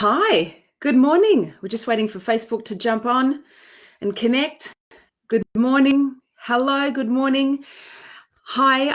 Hi, good morning. We're just waiting for Facebook to jump on and connect. Good morning. Hello, good morning. Hi,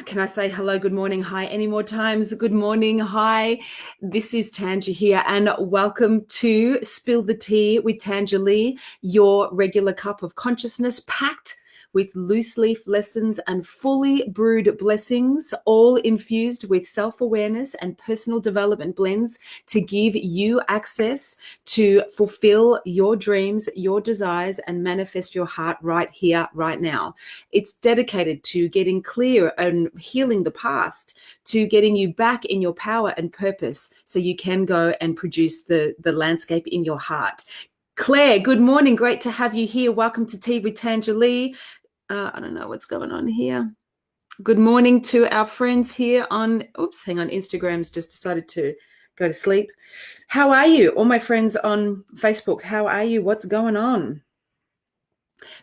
can I say hello, good morning, hi any more times? Good morning, hi. This is Tanja here, and welcome to Spill the Tea with Tanja Lee, your regular cup of consciousness packed with loose leaf lessons and fully brewed blessings, all infused with self-awareness and personal development blends to give you access to fulfill your dreams, your desires, and manifest your heart right here, right now. It's dedicated to getting clear and healing the past, to getting you back in your power and purpose so you can go and produce the landscape in your heart. Claire, good morning. Great to have you here. Welcome to Tea with Tanja Lee. I don't know what's going on here. Good morning to our friends here on, Instagram's just decided to go to sleep. How are you? All my friends on Facebook, how are you? What's going on?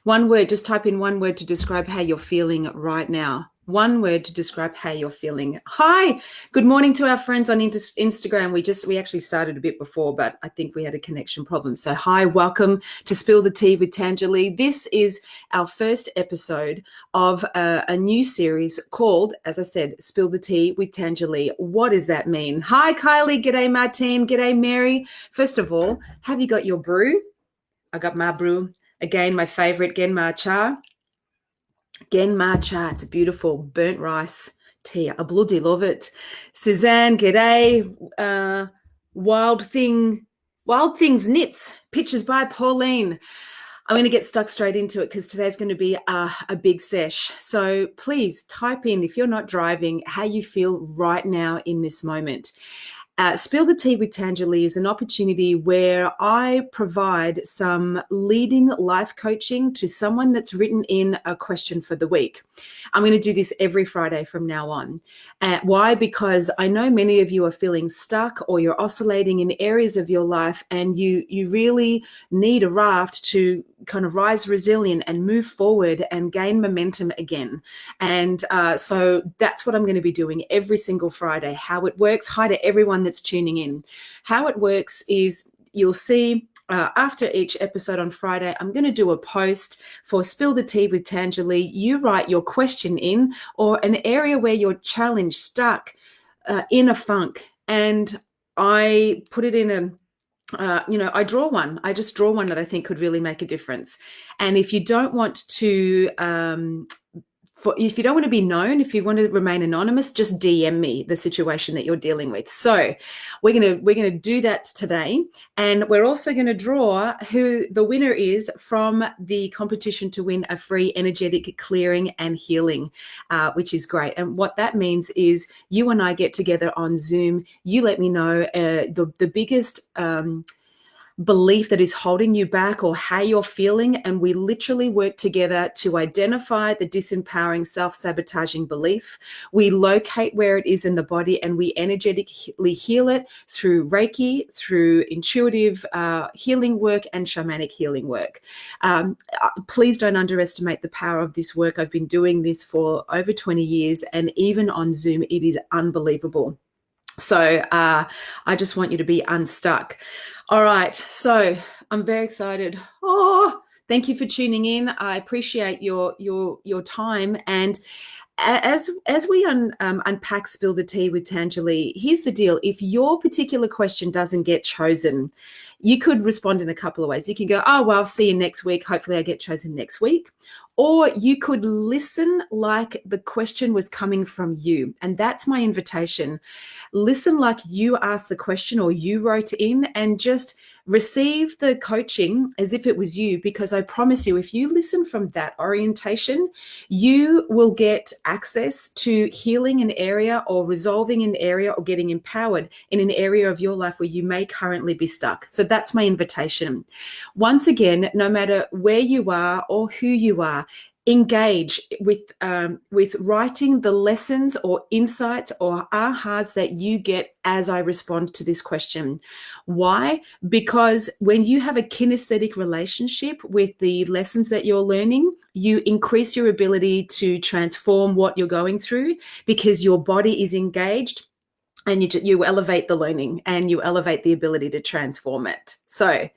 One word, just type in one word to describe how you're feeling right now. One word to describe how you're feeling. Hi, good morning to our friends on Instagram. We actually started a bit before, but I think we had a connection problem. So hi, welcome to Spill the Tea with Tanja Lee. This is our first episode of a new series called, as I said, Spill the Tea with Tanja Lee. What does that mean? Hi, Kylie. G'day, Martine. G'day, Mary. First of all, have you got your brew? I got my brew. Again, my favorite, Genma cha. Genma cha, it's a beautiful burnt rice tea. I bloody love it. Suzanne, g'day. Wild Things Knits, pictures by Pauline. I'm going to get stuck straight into it because today's going to be a big sesh. So please type in, if you're not driving, how you feel right now in this moment. Spill the Tea with Tanja Lee is an opportunity where I provide some leading life coaching to someone that's written in a question for the week. I'm going to do this every Friday from now on. Why? Because I know many of you are feeling stuck or you're oscillating in areas of your life and you really need a raft to kind of rise resilient and move forward and gain momentum again. And so that's what I'm going to be doing every single Friday. How it works, hi to everyone that's tuning in. How it works is you'll see after each episode on Friday, I'm going to do a post for Spill the Tea with Tanja Lee. You write your question in or an area where you're challenged, stuck, in a funk, and I put it in a I draw one. I just draw one that I think could really make a difference. And if you don't want to, if you don't want to be known, if you want to remain anonymous, just DM me the situation that you're dealing with. So we're gonna do that today, and we're also going to draw who the winner is from the competition to win a free energetic clearing and healing, which is great. And what that means is you and I get together on Zoom. You let me know the biggest belief that is holding you back or how you're feeling, and we literally work together to identify the disempowering, self-sabotaging belief. We locate where it is in the body and we energetically heal it through Reiki, through intuitive healing work and shamanic healing work. Please don't underestimate the power of this work. I've been doing this for over 20 years, and even on Zoom, it is unbelievable. So I just want you to be unstuck. All right. So I'm very excited. Oh, thank you for tuning in. I appreciate your time. And as we unpack Spill the Tea with Tanja Lee, here's the deal. If your particular question doesn't get chosen, you could respond in a couple of ways. You can go, oh, well, I'll see you next week. Hopefully I get chosen next week. Or you could listen like the question was coming from you. And that's my invitation. Listen like you asked the question or you wrote in, and just receive the coaching as if it was you, because I promise you, if you listen from that orientation, you will get access to healing an area or resolving an area or getting empowered in an area of your life where you may currently be stuck. So that's my invitation. Once again, no matter where you are or who you are, engage with writing the lessons or insights or ahas that you get as I respond to this question. Why? Because when you have a kinesthetic relationship with the lessons that you're learning, you increase your ability to transform what you're going through because your body is engaged. and you elevate the learning and you elevate the ability to transform it. So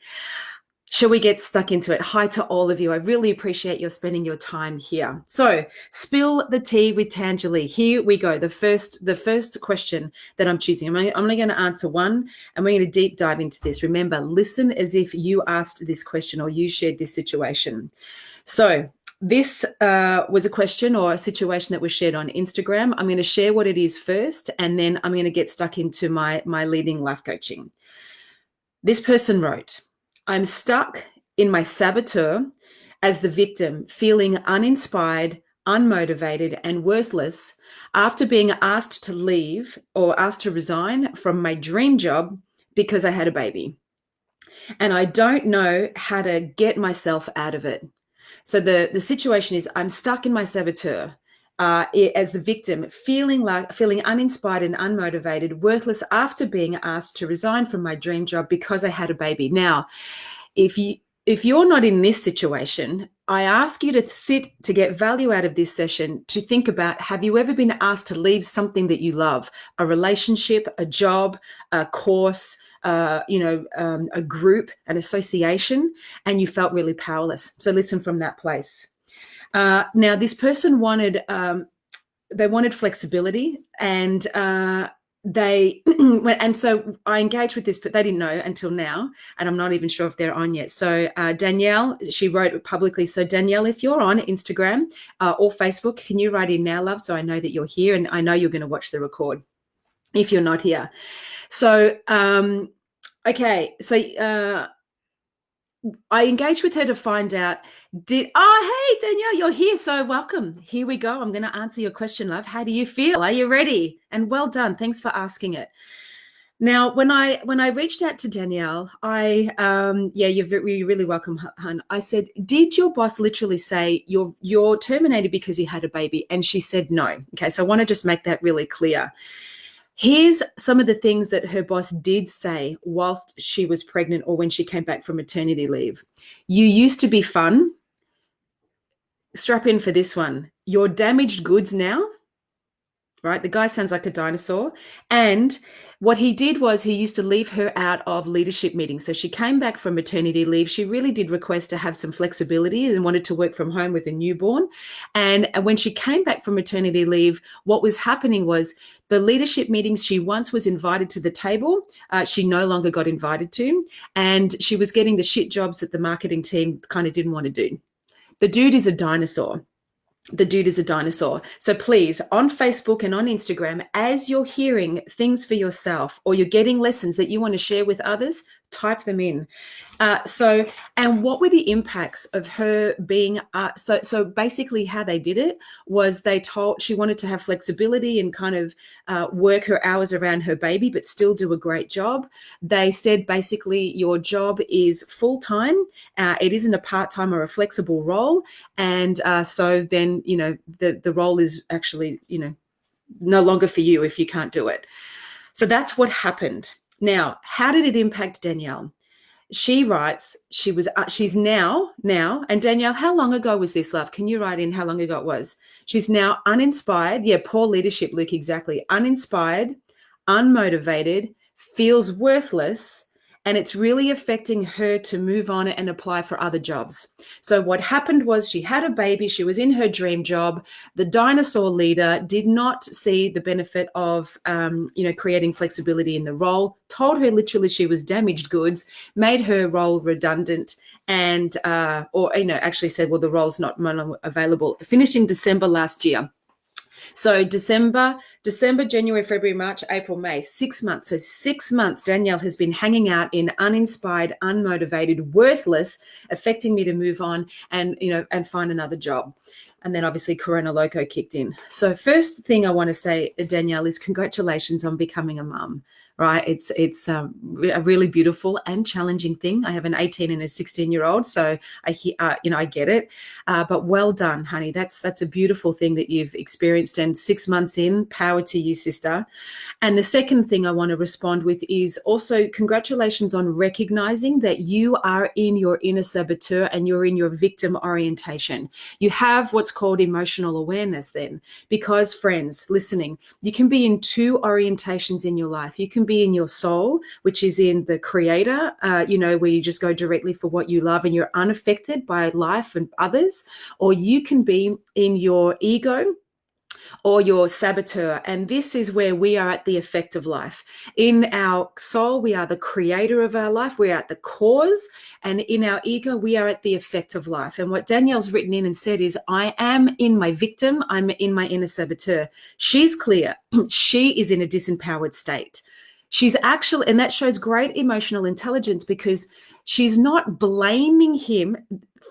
shall we get stuck into it? Hi to all of you. I really appreciate your spending your time here. So spill the tea with Tanja Lee. Here we go. The first question that I'm choosing. I'm only going to answer one, and we're going to deep dive into this. Remember, listen as if you asked this question or you shared this situation. So this was a question or a situation that was shared on Instagram. I'm going to share what it is first, and then I'm going to get stuck into my leading life coaching. This person wrote, I'm stuck in my saboteur as the victim, feeling uninspired, unmotivated, and worthless after being asked to leave or asked to resign from my dream job because I had a baby. And I don't know how to get myself out of it. So the situation is I'm stuck in my saboteur as the victim, feeling uninspired and unmotivated, worthless after being asked to resign from my dream job because I had a baby. Now, if you're not in this situation, I ask you to sit to get value out of this session, to think about, have you ever been asked to leave something that you love, a relationship, a job, a course, a group, an association, and you felt really powerless? So listen from that place. Now, this person wanted flexibility, and and so I engaged with this, but they didn't know until now, and I'm not even sure if they're on yet. So Danielle, she wrote publicly. So Danielle, if you're on Instagram or Facebook, can you write in now, love, so I know that you're here, and I know you're going to watch the record if you're not here. So okay, so I engaged with her to find out, hey, Danielle, you're here. So welcome. Here we go. I'm going to answer your question, love. How do you feel? Are you ready? And well done. Thanks for asking it. Now, when I reached out to Danielle, you're really welcome, hun. I said, did your boss literally say you're terminated because you had a baby? And she said no. Okay, so I want to just make that really clear. Here's some of the things that her boss did say whilst she was pregnant or when she came back from maternity leave. You used to be fun. Strap in for this one. You're damaged goods now. Right? The guy sounds like a dinosaur. And what he did was he used to leave her out of leadership meetings. So she came back from maternity leave. She really did request to have some flexibility and wanted to work from home with a newborn. And when she came back from maternity leave, what was happening was the leadership meetings she once was invited to the table, she no longer got invited to. And she was getting the shit jobs that the marketing team kind of didn't want to do. The dude is a dinosaur. The dude is a dinosaur. So please, on Facebook and on Instagram, as you're hearing things for yourself or you're getting lessons that you want to share with others, type them in. And what were the impacts of her being, so basically how they did it was they told she wanted to have flexibility and kind of work her hours around her baby, but still do a great job. They said basically your job is full-time. It isn't a part-time or a flexible role. And so then, the role is actually, no longer for you if you can't do it. So that's what happened. Now, how did it impact Danielle? She writes, she's now, and Danielle, how long ago was this, love? Can you write in how long ago it was? She's now uninspired. Yeah, poor leadership, Luke, exactly. Uninspired, unmotivated, feels worthless, and it's really affecting her to move on and apply for other jobs. So what happened was she had a baby. She was in her dream job. The dinosaur leader did not see the benefit of, creating flexibility in the role, told her literally she was damaged goods, made her role redundant, and, actually said, well, the role's not available. Finished in December last year. So December, January, February, March, April, May, 6 months. So 6 months, Danielle has been hanging out in uninspired, unmotivated, worthless, affecting me to move on and find another job. And then obviously Corona Loco kicked in. So first thing I want to say, Danielle, is congratulations on becoming a mum, right? It's a really beautiful and challenging thing. I have an 18 and a 16-year-old, so I get it. But well done, honey. That's a beautiful thing that you've experienced. And 6 months in, power to you, sister. And the second thing I want to respond with is also congratulations on recognizing that you are in your inner saboteur and you're in your victim orientation. You have what's called emotional awareness then, because friends listening, you can be in two orientations in your life. You can be in your soul, which is in the creator, where you just go directly for what you love and you're unaffected by life and others, or you can be in your ego or your saboteur. And this is where we are at the effect of life. In our soul, we are the creator of our life. We are at the cause. And in our ego, we are at the effect of life. And what Danielle's written in and said is, I am in my victim. I'm in my inner saboteur. She's clear. She is in a disempowered state. She's actually, and that shows great emotional intelligence because she's not blaming him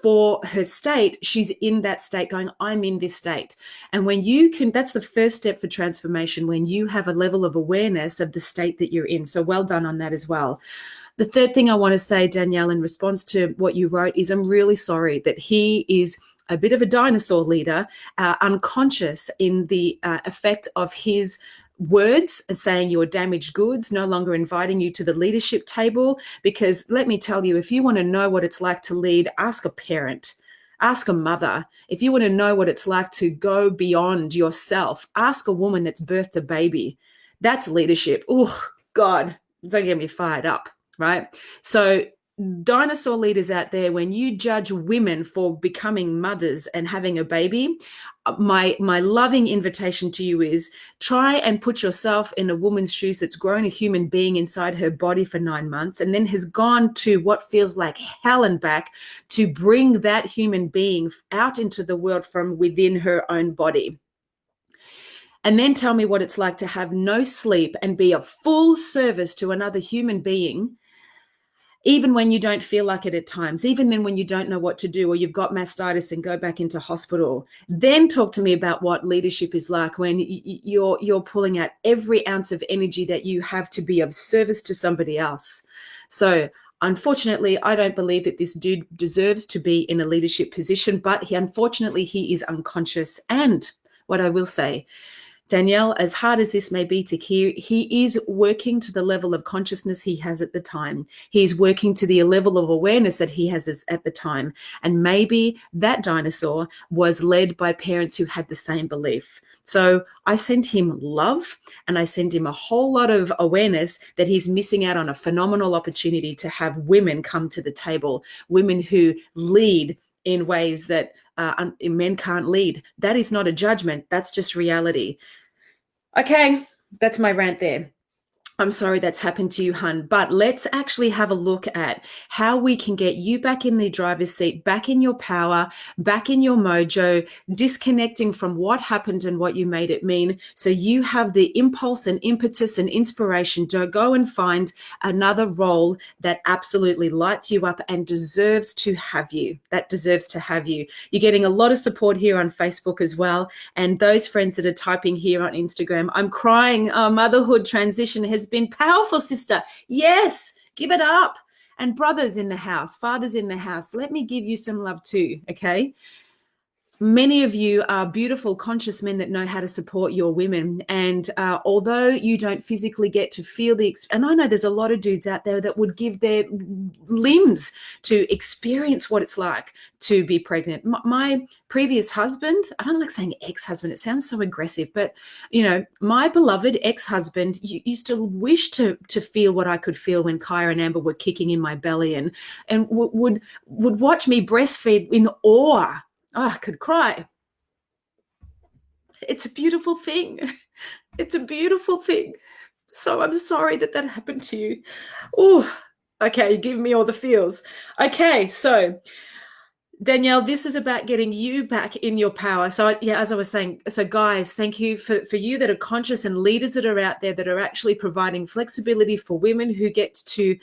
for her state. She's in that state going, I'm in this state. And when you can, that's the first step for transformation, when you have a level of awareness of the state that you're in. So well done on that as well. The third thing I want to say, Danielle, in response to what you wrote is I'm really sorry that he is a bit of a dinosaur leader, unconscious in the effect of his words and saying you're damaged goods, no longer inviting you to the leadership table. Because let me tell you, if you want to know what it's like to lead, ask a parent, ask a mother. If you want to know what it's like to go beyond yourself, ask a woman that's birthed a baby. That's leadership. Oh, God, don't get me fired up, right? So dinosaur leaders out there, when you judge women for becoming mothers and having a baby, my loving invitation to you is try and put yourself in a woman's shoes that's grown a human being inside her body for 9 months and then has gone to what feels like hell and back to bring that human being out into the world from within her own body. And then tell me what it's like to have no sleep and be a full service to another human being, even when you don't feel like it at times, even then when you don't know what to do or you've got mastitis and go back into hospital. Then talk to me about what leadership is like when you're pulling out every ounce of energy that you have to be of service to somebody else. So unfortunately, I don't believe that this dude deserves to be in a leadership position, but he is unconscious. And what I will say, Danielle, as hard as this may be to hear, he is working to the level of consciousness he has at the time. He's working to the level of awareness that he has at the time. And maybe that dinosaur was led by parents who had the same belief. So I send him love and I send him a whole lot of awareness that he's missing out on a phenomenal opportunity to have women come to the table, women who lead in ways that men can't lead. That is not a judgment. That's just reality. Okay, that's my rant there. I'm sorry that's happened to you, hun, but let's actually have a look at how we can get you back in the driver's seat, back in your power, back in your mojo, disconnecting from what happened and what you made it mean. So you have the impulse and impetus and inspiration to go and find another role that absolutely lights you up and deserves to have you. That deserves to have you. You're getting a lot of support here on Facebook as well. And those friends that are typing here on Instagram, I'm crying. Oh, motherhood transition has been powerful, sister. Yes, give it up. And brothers in the house, fathers in the house, let me give you some love too, okay? Many of you are beautiful, conscious men that know how to support your women. And although you don't physically get to feel and I know there's a lot of dudes out there that would give their limbs to experience what it's like to be pregnant. My previous husband, I don't like saying ex-husband, it sounds so aggressive, but my beloved ex-husband used to wish to feel what I could feel when Kaya and Amber were kicking in my belly and would watch me breastfeed in awe. Oh, I could cry. It's a beautiful thing. It's a beautiful thing. So I'm sorry that happened to you. Oh, okay, give me all the feels. Okay, so Danielle, this is about getting you back in your power. So yeah, as I was saying, so guys, thank you for you that are conscious and leaders that are out there that are actually providing flexibility for women who get to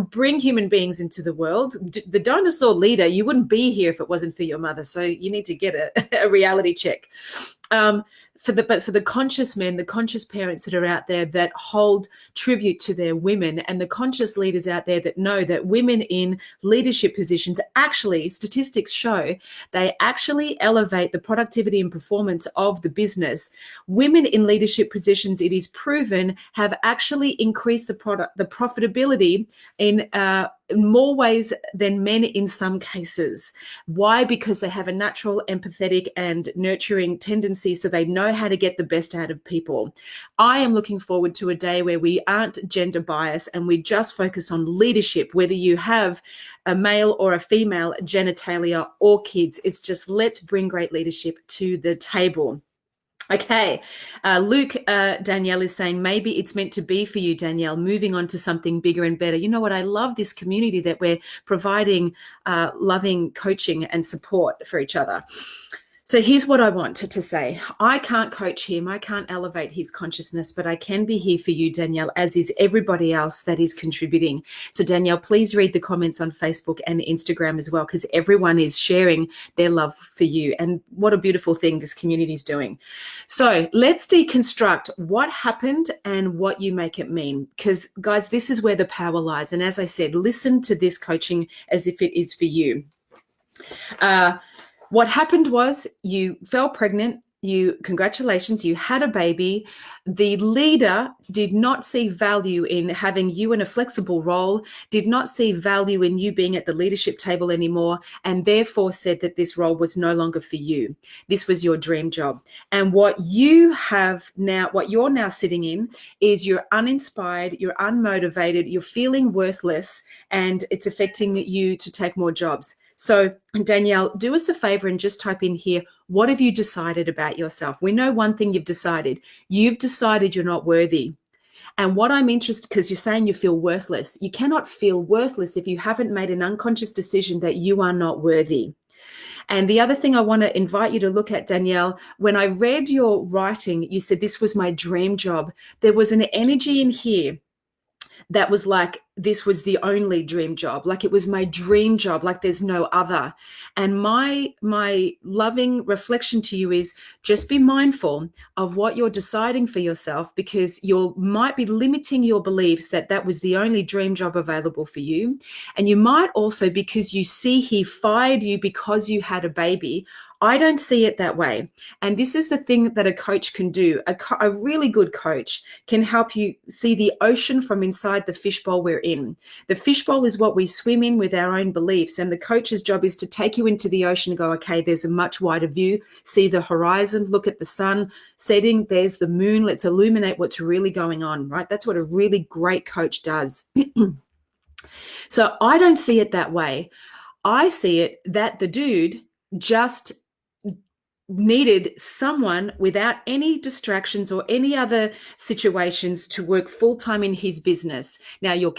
bring human beings into the world. The dinosaur leader, you wouldn't be here if it wasn't for your mother. So you need to get a reality check. for the conscious men, the conscious parents that are out there that hold tribute to their women, and the conscious leaders out there that know that women in leadership positions, actually, statistics show they actually elevate the productivity and performance of the business. Women in leadership positions, it is proven, have actually increased the profitability in more ways than men in some cases. Why? Because they have a natural, empathetic, and nurturing tendency, so they know how to get the best out of people. I am looking forward to a day where we aren't gender biased and we just focus on leadership, whether you have a male or a female genitalia or kids. It's just, let's bring great leadership to the table. Okay, Luke, Danielle is saying, maybe it's meant to be for you, Danielle, moving on to something bigger and better. You know what? I love this community that we're providing loving coaching and support for each other. So here's what I want to say. I can't coach him. I can't elevate his consciousness, but I can be here for you, Danielle, as is everybody else that is contributing. So Danielle, please read the comments on Facebook and Instagram as well, because everyone is sharing their love for you. And what a beautiful thing this community is doing. So let's deconstruct what happened and what you make it mean. Because guys, this is where the power lies. And as I said, listen to this coaching as if it is for you. What happened was you fell pregnant. Congratulations, you had a baby. The leader did not see value in having you in a flexible role, did not see value in you being at the leadership table anymore, and therefore said that this role was no longer for you. This was your dream job. And what you're now sitting in is you're uninspired, you're unmotivated, you're feeling worthless, and it's affecting you to take more jobs. So Danielle, do us a favor and just type in here, what have you decided about yourself? We know one thing you've decided. You've decided you're not worthy. And what I'm interested, because you're saying you feel worthless. You cannot feel worthless if you haven't made an unconscious decision that you are not worthy. And the other thing I want to invite you to look at, Danielle, when I read your writing, you said this was my dream job. There was an energy in here that was like, this was the only dream job, like it was my dream job, like there's no other. And my loving reflection to you is just be mindful of what you're deciding for yourself, because you might be limiting your beliefs that was the only dream job available for you. And you might also, because you see he fired you because you had a baby. I don't see it that way. And this is the thing that a coach can do. A really good coach can help you see the ocean from inside the fishbowl we're in. The fishbowl is what we swim in with our own beliefs. And the coach's job is to take you into the ocean and go, okay, there's a much wider view. See the horizon, look at the sun setting. There's the moon. Let's illuminate what's really going on, right? That's what a really great coach does. So I don't see it that way. I see it that the dude just needed someone without any distractions or any other situations to work full-time in his business. Now, your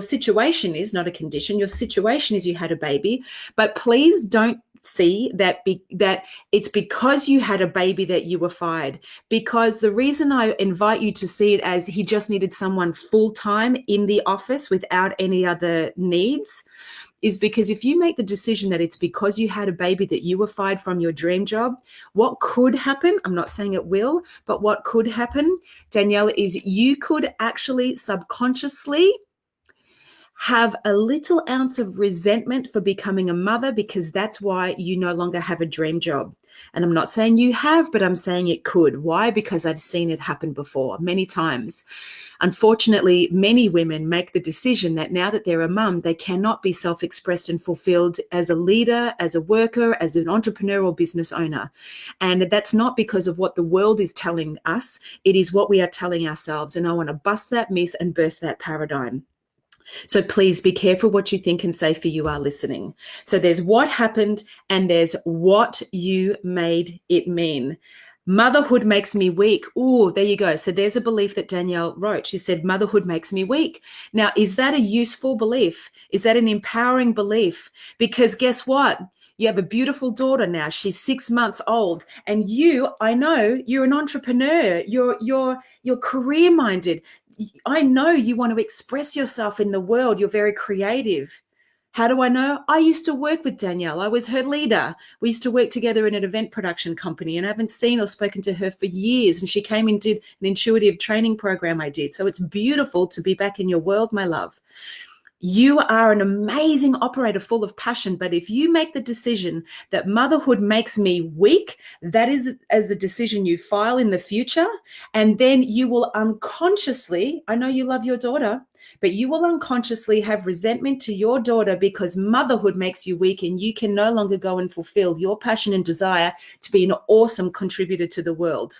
situation is not a condition. Your situation is you had a baby, but please don't see that that it's because you had a baby that you were fired. Because the reason I invite you to see it as he just needed someone full-time in the office without any other needs is because if you make the decision that it's because you had a baby that you were fired from your dream job, what could happen, I'm not saying it will, but what could happen, Danielle, is you could actually subconsciously have a little ounce of resentment for becoming a mother, because that's why you no longer have a dream job. And I'm not saying you have, but I'm saying it could. Why? Because I've seen it happen before many times. Unfortunately, many women make the decision that now that they're a mum, they cannot be self-expressed and fulfilled as a leader, as a worker, as an entrepreneur or business owner. And that's not because of what the world is telling us. It is what we are telling ourselves. And I want to bust that myth and burst that paradigm. So please be careful what you think and say, for you are listening. So there's what happened and there's what you made it mean. Motherhood makes me weak. Oh, there you go. So there's a belief that Danielle wrote. She said, motherhood makes me weak. Now, is that a useful belief? Is that an empowering belief? Because guess what? You have a beautiful daughter now. She's 6 months old. And I know you're an entrepreneur. You're career minded. I know you want to express yourself in the world. You're very creative. How do I know? I used to work with Danielle. I was her leader. We used to work together in an event production company, and I haven't seen or spoken to her for years. And she came and did an intuitive training program I did. So it's beautiful to be back in your world, my love. You are an amazing operator full of passion, but if you make the decision that motherhood makes me weak, that is as a decision you file in the future, and then you will unconsciously, I know you love your daughter, but you will unconsciously have resentment to your daughter because motherhood makes you weak and you can no longer go and fulfill your passion and desire to be an awesome contributor to the world.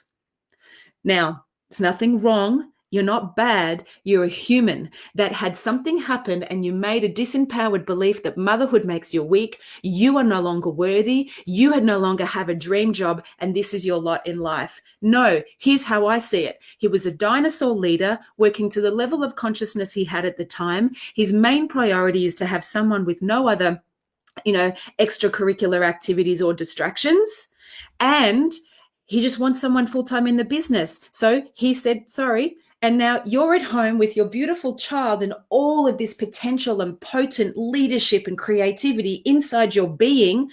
Now, there's nothing wrong. You're not bad. You're a human that had something happen and you made a disempowered belief that motherhood makes you weak. You are no longer worthy. You no longer have a dream job and this is your lot in life. No, here's how I see it. He was a dinosaur leader working to the level of consciousness he had at the time. His main priority is to have someone with no other, extracurricular activities or distractions. And he just wants someone full-time in the business. So he said, sorry. And now you're at home with your beautiful child and all of this potential and potent leadership and creativity inside your being,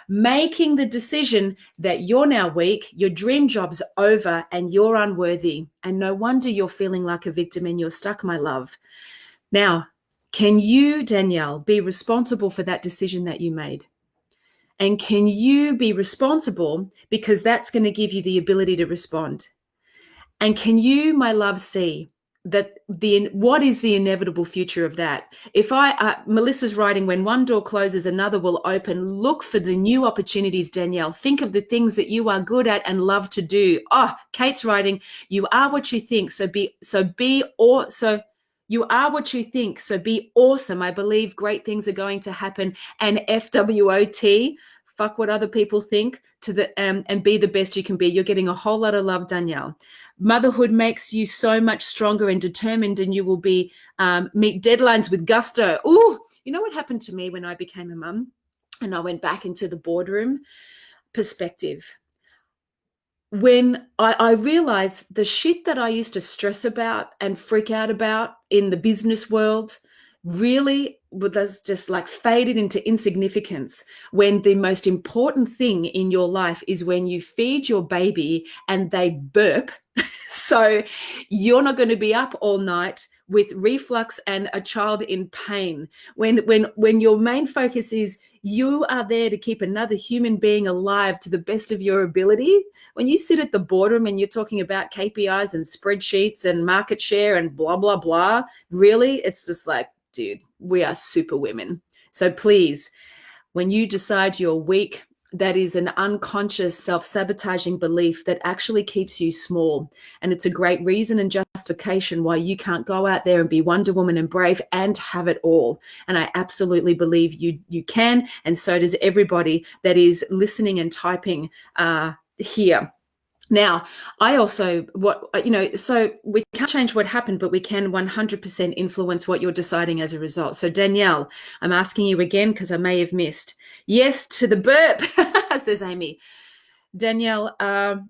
making the decision that you're now weak, your dream job's over, and you're unworthy. And no wonder you're feeling like a victim and you're stuck, my love. Now, can you, Danielle, be responsible for that decision that you made? And can you be responsible because that's going to give you the ability to respond? And can you, my love, see that what is the inevitable future of that? If Melissa's writing, when one door closes, another will open. Look for the new opportunities, Danielle. Think of the things that you are good at and love to do. Oh, Kate's writing, you are what you think. You are what you think. So be awesome. I believe great things are going to happen. And FWOT, fuck what other people think, and be the best you can be. You're getting a whole lot of love, Danielle. Motherhood makes you so much stronger and determined, and you will be meet deadlines with gusto. Ooh, you know what happened to me when I became a mum and I went back into the boardroom? Perspective. When I realized the shit that I used to stress about and freak out about in the business world really was just like faded into insignificance, when the most important thing in your life is when you feed your baby and they burp. So you're not going to be up all night with reflux and a child in pain. When your main focus is you are there to keep another human being alive to the best of your ability. When you sit at the boardroom and you're talking about KPIs and spreadsheets and market share and blah, blah, blah, really, it's just like, dude, we are super women. So please, when you decide you're weak, that is an unconscious self-sabotaging belief that actually keeps you small. And it's a great reason and justification why you can't go out there and be Wonder Woman and brave and have it all. And I absolutely believe you can. And so does everybody that is listening and typing here. Now, I also, so we can't change what happened, but we can 100% influence what you're deciding as a result. So Danielle, I'm asking you again because I may have missed. Yes to the burp, says Amy. Danielle, are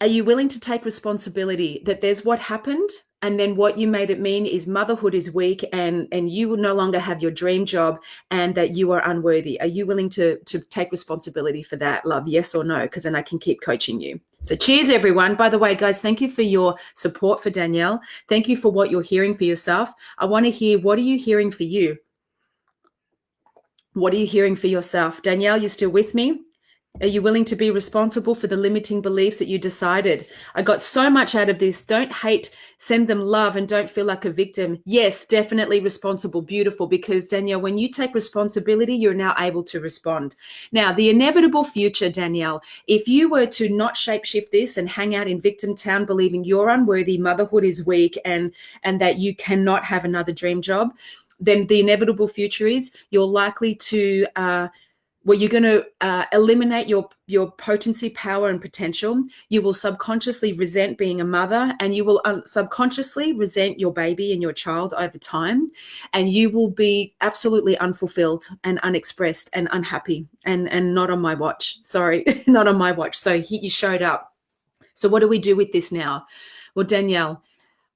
you willing to take responsibility that there's what happened and then what you made it mean is motherhood is weak and you will no longer have your dream job and that you are unworthy? Are you willing to take responsibility for that, love? Yes or no? Because then I can keep coaching you. So cheers, everyone. By the way, guys, thank you for your support for Danielle. Thank you for what you're hearing for yourself. I want to hear, what are you hearing for you? What are you hearing for yourself? Danielle, you still with me? Are you willing to be responsible for the limiting beliefs that you decided? I got so much out of this. Don't hate, send them love, and don't feel like a victim. Yes, definitely responsible. Beautiful. Because Danielle, when you take responsibility, you're now able to respond. Now, the inevitable future, Danielle, if you were to not shapeshift this and hang out in victim town, believing you're unworthy, motherhood is weak, and that you cannot have another dream job, then the inevitable future is you're likely to you're going to eliminate your potency, power, and potential. You will subconsciously resent being a mother, and you will subconsciously resent your baby and your child over time, and you will be absolutely unfulfilled and unexpressed and unhappy, and not on my watch. Sorry, not on my watch. So you showed up. So what do we do with this now? Well, Danielle,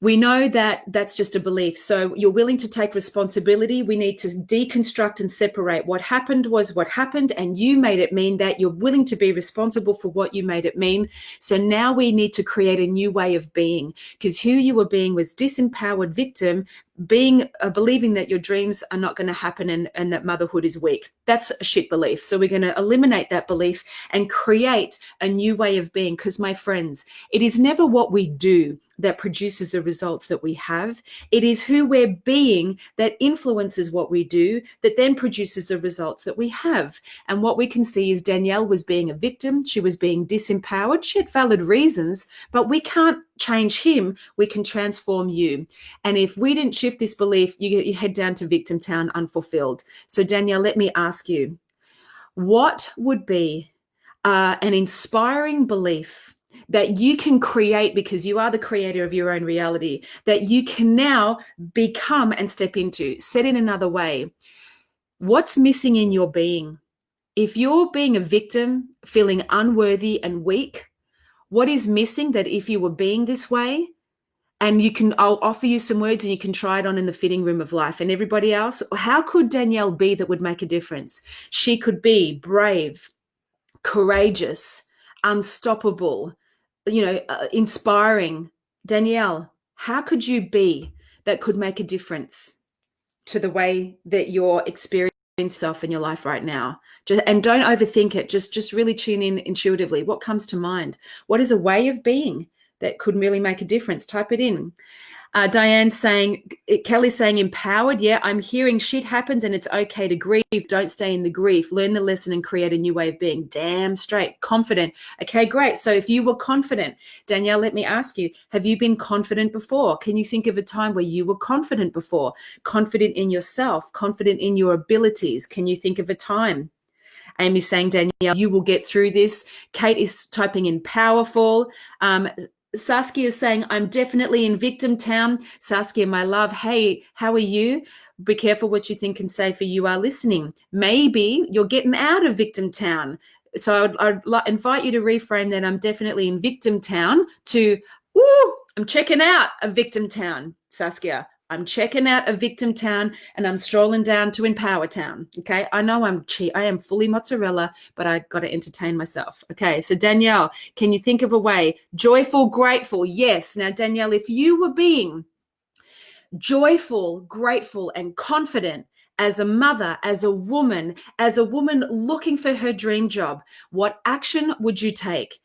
We know that that's just a belief. So you're willing to take responsibility. We need to deconstruct and separate. What happened was what happened, and you made it mean that. You're willing to be responsible for what you made it mean. So now we need to create a new way of being, because who you were being was disempowered victim, believing that your dreams are not going to happen and that motherhood is weak. That's a shit belief. So we're going to eliminate that belief and create a new way of being. Because my friends, it is never what we do that produces the results that we have. It is who we're being that influences what we do, that then produces the results that we have. And what we can see is Danielle was being a victim. She was being disempowered. She had valid reasons, but we can't change him. We can transform you. And if we didn't shift this belief, you head down to victim town unfulfilled. So Danielle, let me ask you, what would be an inspiring belief that you can create, because you are the creator of your own reality, that you can now become and step into? Said in another way, what's missing in your being? If you're being a victim, feeling unworthy and weak, what is missing that if you were being this way? And I'll offer you some words and you can try it on in the fitting room of life. And everybody else, how could Danielle be that would make a difference? She could be brave, courageous, unstoppable, inspiring. Danielle, how could you be that could make a difference to the way that you're experiencing yourself in your life right now? And don't overthink it. Just really tune in intuitively. What comes to mind? What is a way of being that could really make a difference? Type it in. Diane's saying, Kelly's saying empowered. Yeah, I'm hearing shit happens and it's okay to grieve. Don't stay in the grief. Learn the lesson and create a new way of being. Damn straight. Confident. Okay, great. So if you were confident, Danielle, let me ask you, have you been confident before? Can you think of a time where you were confident before? Confident in yourself, confident in your abilities. Can you think of a time? Amy's saying, Danielle, you will get through this. Kate is typing in powerful. Saskia is saying, I'm definitely in victim town. Saskia, my love, hey, how are you? Be careful what you think and say, for you are listening. Maybe you're getting out of victim town. So I'd invite you to reframe that I'm definitely in victim town to, I'm checking out a victim town, Saskia. I'm checking out a victim town and I'm strolling down to Empower Town. Okay. I know I am fully mozzarella, but I got to entertain myself. Okay. So Danielle, can you think of a way? Joyful, grateful. Yes. Now, Danielle, if you were being joyful, grateful, and confident as a mother, as a woman looking for her dream job, what action would you take?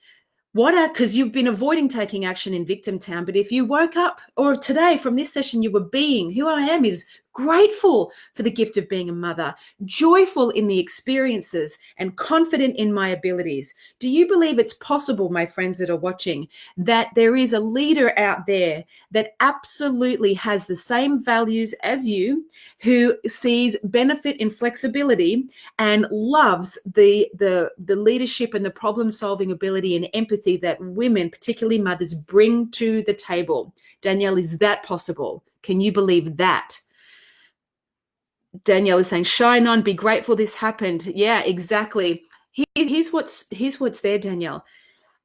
Because you've been avoiding taking action in victim town. But if you woke up, or today from this session, you were being, who I am is grateful for the gift of being a mother, joyful in the experiences, and confident in my abilities. Do you believe it's possible, my friends that are watching, that there is a leader out there that absolutely has the same values as you, who sees benefit in flexibility and loves the leadership and the problem-solving ability and empathy that women, particularly mothers, bring to the table? Danielle, is that possible? Can you believe that? Danielle is saying, shine on, be grateful this happened. Yeah, exactly. Here's what's there, Danielle.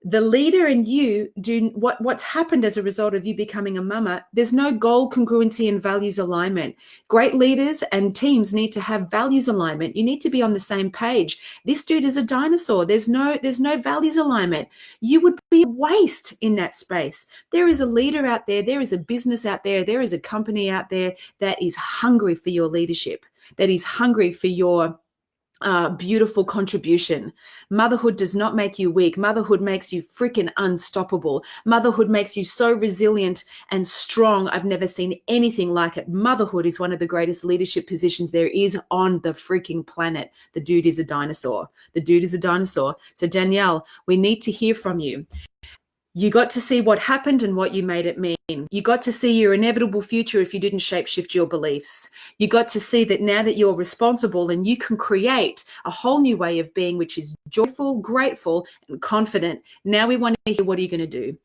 The leader and you do what's happened as a result of you becoming a mama. There's no goal congruency and values alignment. Great leaders and teams need to have values alignment. You need to be on the same page. This dude is a dinosaur. There's no values alignment. You would be a waste in that space. There is a leader out there. There is a business out there. There is a company out there that is hungry for your leadership, that is hungry for your beautiful contribution. Motherhood does not make you weak. Motherhood makes you freaking unstoppable. Motherhood makes you so resilient and strong. I've never seen anything like it. Motherhood is one of the greatest leadership positions there is on the freaking planet. The dude is a dinosaur. The dude is a dinosaur. So Danielle, we need to hear from you. You got to see what happened and what you made it mean. You got to see your inevitable future if you didn't shapeshift your beliefs. You got to see that now that you're responsible and you can create a whole new way of being, which is joyful, grateful, and confident. Now we want to hear, what are you going to do?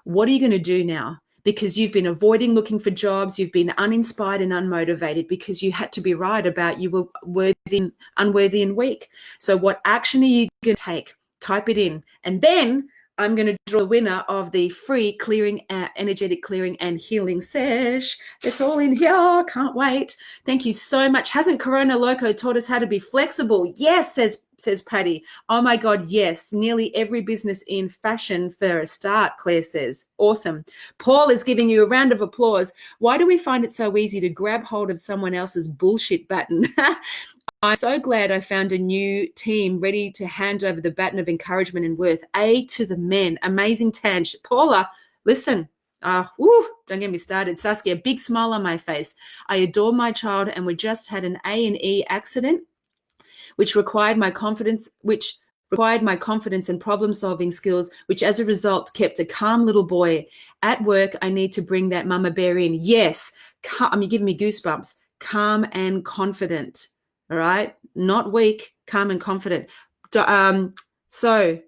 What are you going to do now? Because you've been avoiding looking for jobs. You've been uninspired and unmotivated because you had to be right about you were unworthy and weak. So what action are you going to take? Type it in. And then I'm going to draw the winner of the free clearing, energetic clearing and healing sesh. It's all in here. Can't wait. Thank you so much. Hasn't Corona Loco taught us how to be flexible? Yes, says Patty. Oh my God, yes. Nearly every business in fashion for a start, Claire says. Awesome. Paul is giving you a round of applause. Why do we find it so easy to grab hold of someone else's bullshit baton? I'm so glad I found a new team ready to hand over the baton of encouragement and worth. A to the men. Amazing, Tanja. Paula, listen. Don't get me started. Saskia, big smile on my face. I adore my child, and we just had an A&E accident, which required my confidence and problem-solving skills, which as a result kept a calm little boy. At work, I need to bring that mama bear in. Yes, you're giving me goosebumps. Calm and confident. All right, not weak, calm and confident. So,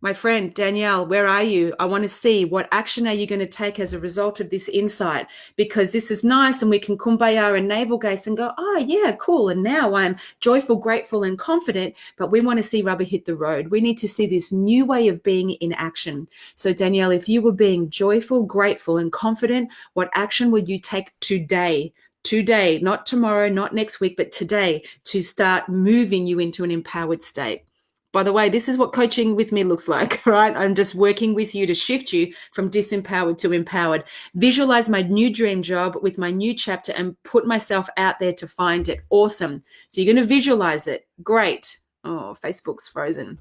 my friend Danielle, where are you? I want to see what action are you going to take as a result of this insight, because this is nice and we can kumbaya and navel gaze and go, oh yeah, cool. And now I'm joyful, grateful and confident, but we want to see rubber hit the road. We need to see this new way of being in action. So Danielle, if you were being joyful, grateful and confident, what action will you take today? Today, not tomorrow, not next week, but today, to start moving you into an empowered state. By the way, this is what coaching with me looks like, right? I'm just working with you to shift you from disempowered to empowered. Visualize my new dream job with my new chapter and put myself out there to find it. Awesome. So you're going to visualize it. Great. Oh, Facebook's frozen.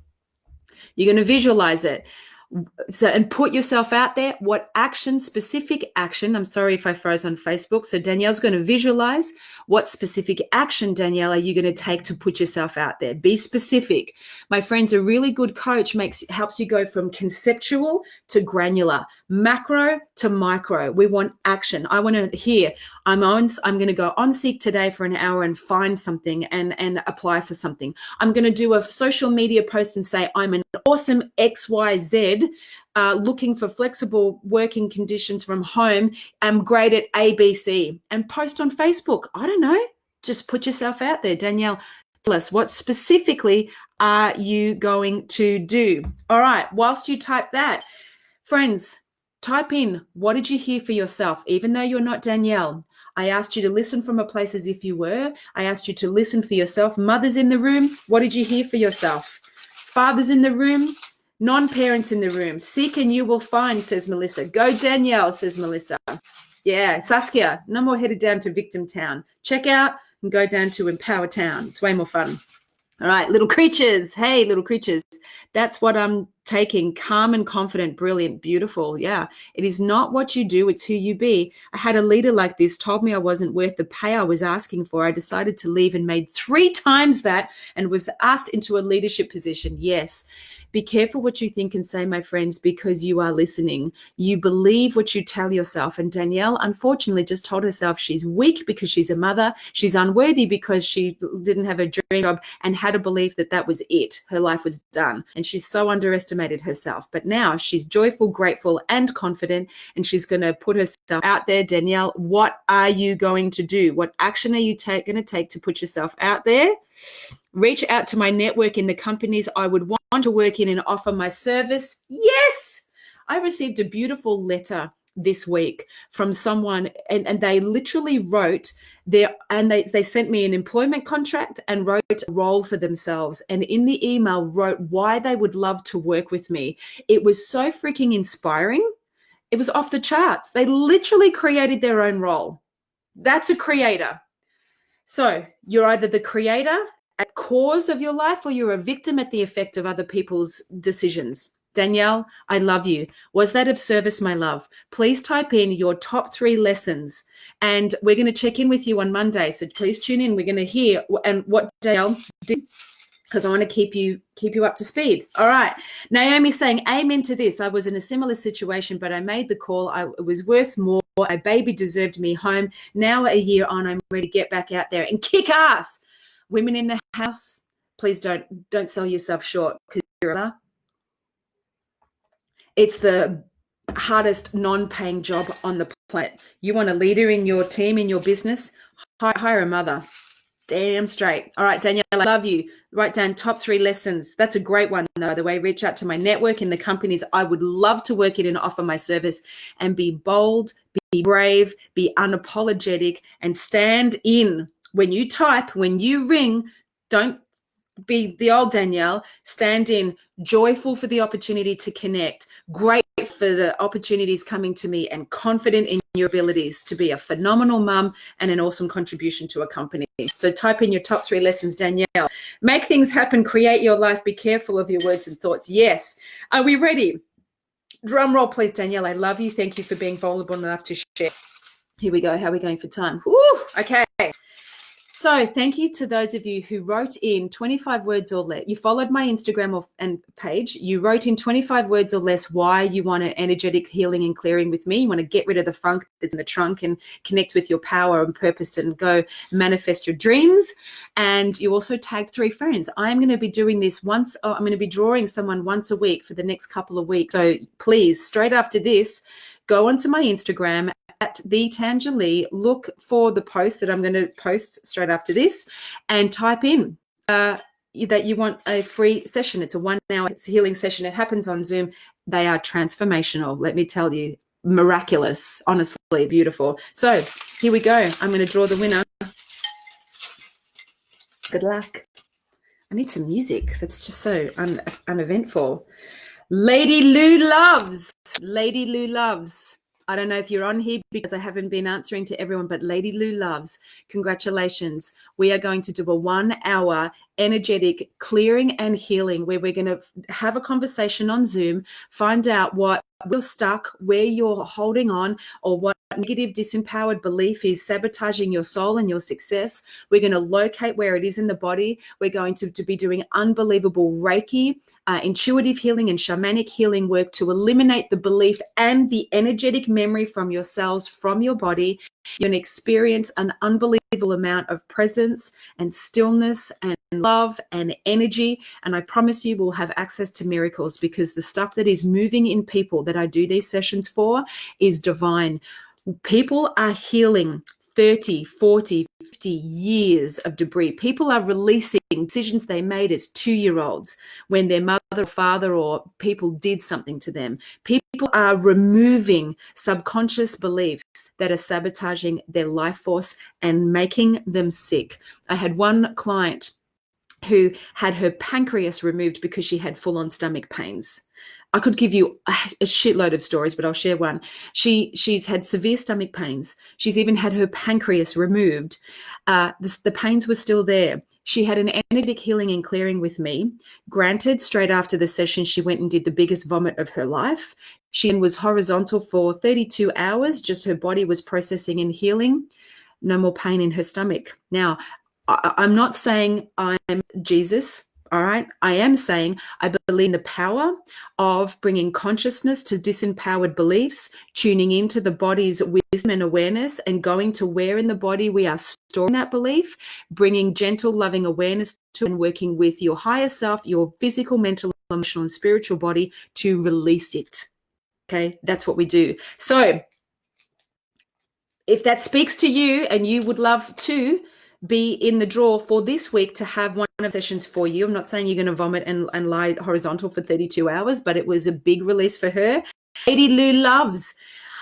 You're going to visualize it. So, and put yourself out there. What action, specific action, I'm sorry if I froze on Facebook. So Danielle's going to visualize what specific action, Danielle, are you going to take to put yourself out there? Be specific. My friends, a really good coach helps you go from conceptual to granular, macro to micro. We want action. I want to hear, I'm going to go on Seek today for an hour and find something and apply for something. I'm going to do a social media post and say, I'm an awesome XYZ, looking for flexible working conditions from home. I'm great at ABC, and post on Facebook. I don't know. Just put yourself out there. Danielle, tell us, what specifically are you going to do? All right. Whilst you type that, friends, type in, what did you hear for yourself? Even though you're not Danielle, I asked you to listen from a place as if you were. I asked you to listen for yourself. Mothers in the room, what did you hear for yourself? Fathers in the room, non-parents in the room. Seek and you will find, says Melissa. Go Danielle, says Melissa. Yeah, Saskia, no more headed down to Victim Town. Check out and go down to Empower Town. It's way more fun. All right, little creatures. Hey, little creatures. That's what I'm taking. Calm and confident, brilliant, beautiful. Yeah, it is not what you do, it's who you be. I had a leader like this, told me I wasn't worth the pay I was asking for. I decided to leave and made 3 times that and was asked into a leadership position. Yes. Be careful what you think and say, my friends, because you are listening. You believe what you tell yourself. And Danielle, unfortunately, just told herself she's weak because she's a mother. She's unworthy because she didn't have a dream job and had a belief that that was it. Her life was done. And she's so underestimated herself. But now she's joyful, grateful, and confident. And she's going to put herself out there. Danielle, what are you going to do? What action are you going to take to put yourself out there? Reach out to my network in the companies I would want to work in and offer my service. Yes, I received a beautiful letter this week from someone, and they literally wrote there, and they sent me an employment contract and wrote a role for themselves, and in the email wrote why they would love to work with me. It was so freaking inspiring. It was off the charts. They literally created their own role. That's a creator. So you're either the creator at cause of your life or you're a victim at the effect of other people's decisions. Danielle, I love you. Was that of service, my love? Please type in your top 3 lessons, and we're going to check in with you on Monday. So please tune in. We're going to hear and what Danielle did, because I want to keep you up to speed. All right. Naomi saying, amen to this. I was in a similar situation, but I made the call. It was worth more. A baby deserved me home. Now a year on, I'm ready to get back out there and kick ass. Women in the house, please don't sell yourself short, because it's the hardest non-paying job on the planet. You want a leader in your team, in your business, hire a mother. Damn straight. All right, Danielle, I love you. Write down top 3 lessons. That's a great one, by the way. Reach out to my network in the companies. I would love to work it and offer my service and be bold, be brave, be unapologetic, and stand in. When you type, when you ring, don't be the old Danielle. Stand in, joyful for the opportunity to connect, great for the opportunities coming to me, and confident in your abilities to be a phenomenal mum and an awesome contribution to a company. So type in your top 3 lessons, Danielle. Make things happen, create your life, be careful of your words and thoughts. Yes. Are we ready? Drum roll, please, Danielle. I love you. Thank you for being vulnerable enough to share. Here we go. How are we going for time? Woo, okay. So thank you to those of you who wrote in 25 words or less. You followed my Instagram and page. You wrote in 25 words or less why you want an energetic healing and clearing with me. You want to get rid of the funk that's in the trunk and connect with your power and purpose and go manifest your dreams. And you also tagged 3 friends. I'm going to be doing this once. I'm going to be drawing someone once a week for the next couple of weeks. So please, straight after this, go onto my Instagram at the Tanja Lee, look for the post that I'm going to post straight after this and type in that you want a free session. It's a 1-hour healing session. It happens on Zoom. They are transformational. Let me tell you, miraculous, honestly, beautiful. So here we go. I'm going to draw the winner. Good luck. I need some music. That's just so uneventful. Lady Lou Loves. Lady Lou Loves. I don't know if you're on here because I haven't been answering to everyone, but Lady Lou Loves, congratulations. We are going to do a 1-hour energetic clearing and healing where we're going to have a conversation on Zoom, find out what you're stuck, where you're holding on, or what negative disempowered belief is sabotaging your soul and your success. We're going to locate where it is in the body. We're going to be doing unbelievable Reiki, intuitive healing and shamanic healing work to eliminate the belief and the energetic memory from your cells, from your body. You're going to experience an unbelievable amount of presence and stillness and love and energy. And I promise you will have access to miracles because the stuff that is moving in people that I do these sessions for is divine. People are healing 30, 40, 50 years of debris. People are releasing decisions they made as 2-year-olds when their mother or father or people did something to them. People are removing subconscious beliefs that are sabotaging their life force and making them sick. I had one client who had her pancreas removed because she had full-on stomach pains. I could give you a shitload of stories, but I'll share one. She's had severe stomach pains. She's even had her pancreas removed. The pains were still there. She had an energetic healing and clearing with me. Granted, straight after the session, she went and did the biggest vomit of her life. She was horizontal for 32 hours. Just her body was processing and healing. No more pain in her stomach. Now, I'm not saying I'm Jesus. All right. I am saying I believe in the power of bringing consciousness to disempowered beliefs, tuning into the body's wisdom and awareness, and going to where in the body we are storing that belief, bringing gentle, loving awareness to, and working with your higher self, your physical, mental, emotional, and spiritual body to release it. Okay. That's what we do. So if that speaks to you and you would love to be in the draw for this week to have one of the sessions for you. I'm not saying you're going to vomit and lie horizontal for 32 hours, but it was a big release for her. Lady Lou Loves.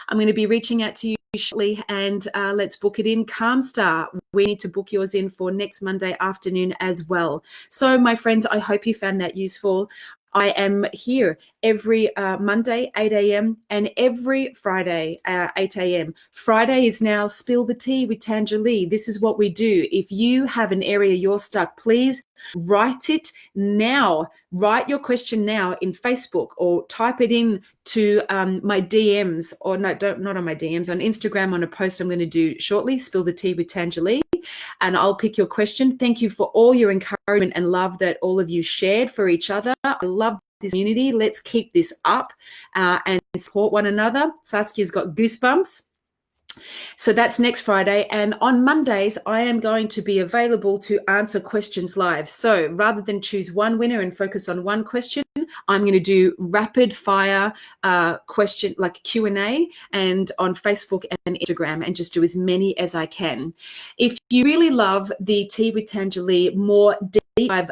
I'm going to be reaching out to you shortly and let's book it in. Calm Star, we need to book yours in for next Monday afternoon as well. So my friends, I hope you found that useful. I am here every Monday, 8 a.m. and every Friday, 8 a.m. Friday is now Spill the Tea with Tanja Lee. This is what we do. If you have an area you're stuck, please write it now. Write your question now in Facebook or type it in to my DMs or not on my DMs, on Instagram on a post I'm going to do shortly, Spill the Tea with Tanja Lee. And I'll pick your question. Thank you for all your encouragement and love that all of you shared for each other. I love this community. Let's keep this up and support one another. Saskia's got goosebumps. So that's next Friday. And on Mondays, I am going to be available to answer questions live. So rather than choose one winner and focus on one question, I'm going to do rapid fire question, like Q&A, and on Facebook and Instagram, and just do as many as I can. If you really love the Tea with Tanja Lee, more deep dive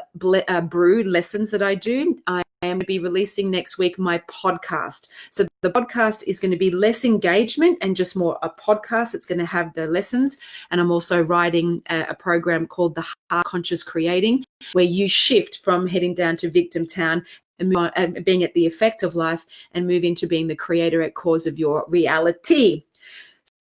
brew lessons that I do, I am going to be releasing next week my podcast. So the podcast is going to be less engagement and just more a podcast. It's going to have the lessons. And I'm also writing a program called the Heart Conscious Creating, where you shift from heading down to victim town and move on, and being at the effect of life, and move into being the creator at cause of your reality.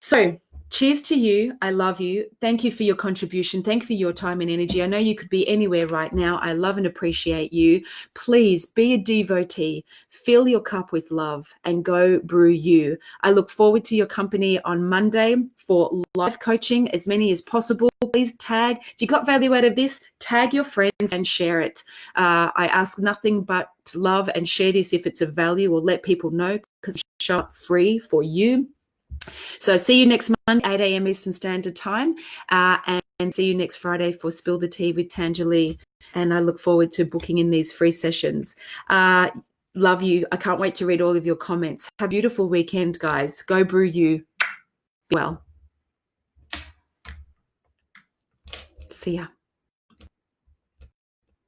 So cheers to you. I love you. Thank you for your contribution. Thank you for your time and energy. I know you could be anywhere right now. I love and appreciate you. Please be a devotee. Fill your cup with love and go brew you. I look forward to your company on Monday for live coaching, as many as possible. Please tag, if you got value out of this, tag your friends and share it. I ask nothing but to love and share this if it's of value, or let people know, because it's show up free for you. So see you next Monday, 8 a.m. Eastern Standard Time, and see you next Friday for Spill the Tea with Tanja Lee. And I look forward to booking in these free sessions. Love you. I can't wait to read all of your comments. Have a beautiful weekend, guys. Go brew you. Be well. See ya.